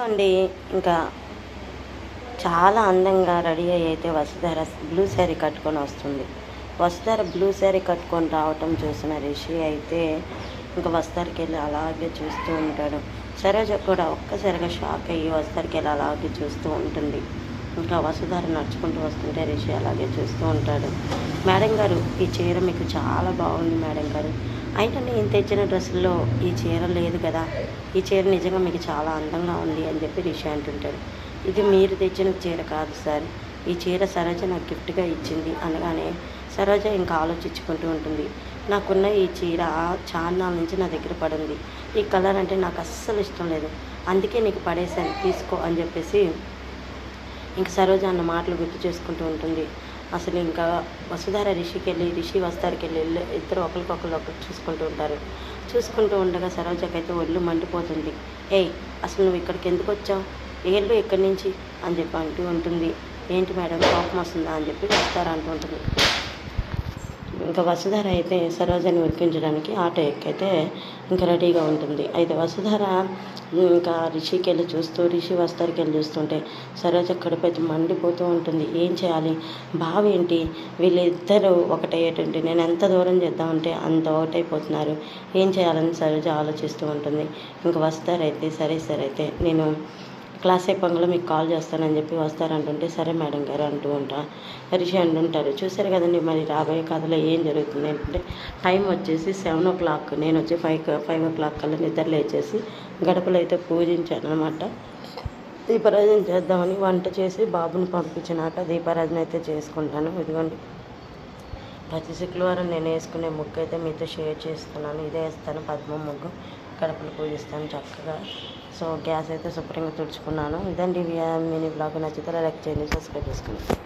అండి. ఇంకా చాలా అందంగా రెడీ అయ్యి అయితే వసుధర బ్లూ శారీ కట్టుకొని వస్తుంది. వసుధర బ్లూ శారీ కట్టుకొని రావటం చూసిన రిషి అయితే ఇంకా వసుధరకి వెళ్ళి అలాగే చూస్తూ ఉంటాడు. సరోజ కూడా ఒక్కసారిగా షాక్ అయ్యి వసుధరకి వెళ్ళి అలాగే చూస్తూ ఉంటుంది. ఇంకా వసుధర నడుచుకుంటూ వస్తుంటే రిషి అలాగే చూస్తూ ఉంటాడు. మేడం గారు, ఈ చీర మీకు చాలా బాగుంది మేడం గారు. అయినా నేను తెచ్చిన డ్రెస్సుల్లో ఈ చీర లేదు కదా, ఈ చీర నిజంగా మీకు చాలా అందంగా ఉంది అని చెప్పి రిషి అంటుంటాడు. ఇది మీరు తెచ్చిన చీర కాదు సార్, ఈ చీర సరోజ నాకు గిఫ్ట్గా ఇచ్చింది అనగానే సరోజ ఇంకా ఆలోచించుకుంటూ ఉంటుంది. నాకున్న ఈ చీర చాన్నాళ్ళ నుంచి నా దగ్గర పడింది, ఈ కలర్ అంటే నాకు అస్సలు ఇష్టం లేదు, అందుకే నీకు పడేసాను, తీసుకో అని చెప్పేసి ఇంకా సరోజ అన్న మాటలు గుర్తు చేసుకుంటూ ఉంటుంది. అసలు ఇంకా వసుధర రిషికి వెళ్ళి రిషి వసుధరకి వెళ్ళి ఇద్దరు ఒకరు చూసుకుంటూ ఉంటారు. చూసుకుంటూ ఉండగా సరోజకైతే ఒళ్ళు మండిపోతుంది. ఏయ్, అసలు నువ్వు ఇక్కడికి ఎందుకు వచ్చావు, ఏళ్ళు ఎక్కడి నుంచి అని చెప్పి అంటూ ఉంటుంది. ఏంటి మేడం కోపం వస్తుందా అని చెప్పి వసుధర అంటూ ఉంటుంది. ఇంకా వసుధర అయితే సరోజని ఉరికించడానికి ఆటో ఎక్కైతే ఇంకా రెడీగా ఉంటుంది. అయితే వసుధర ఇంకా రిషికి వెళ్ళి చూస్తూ రిషి వసుధరకి వెళ్ళి చూస్తుంటే సరోజ కడుపైతే మండిపోతూ ఉంటుంది. ఏం చేయాలి, బావ ఏంటి వీళ్ళిద్దరూ ఒకటయ్యేటువంటి నేను ఎంత దూరం చేద్దామంటే అంత ఒకటైపోతున్నారు, ఏం చేయాలని సరోజ ఆలోచిస్తూ ఉంటుంది. ఇంకా వసుధర అయితే సరే అయితే నేను క్లాస్ అయిపోగానే మీకు కాల్ చేస్తానని చెప్పి వస్తారంటుంటే సరే మేడం గారు అంటూ ఉంటా. రిషి అంటుంటారు. చూసారు కదండి మరి రాబోయే కథలో ఏం జరుగుతుంది అంటే టైం వచ్చేసి 7 o'clock, నేను వచ్చి 5 o'clock కల్లా నిద్ర లేచేసి గడపలు అయితే పూజించాను అనమాట. దీపారాజన చేద్దామని వంట చేసి బాబుని పంపించినాక దీపారాజన అయితే చేసుకుంటాను. ఇదిగోండి ప్రతి శుక్రవారం నేను వేసుకునే ముగ్గు అయితే మీతో షేర్ చేస్తున్నాను. ఇదే వేస్తాను, పద్మం ముగ్గు, గడపలు పూజిస్తాను చక్కగా. సో గ్యాస్ అయితే శుభ్రంగా తుడుచుకున్నాను. ఇదండి మినీ బ్లాగ్. నచ్చితే లైక్ చేయండి, సబ్స్క్రైబ్ చేసుకోండి.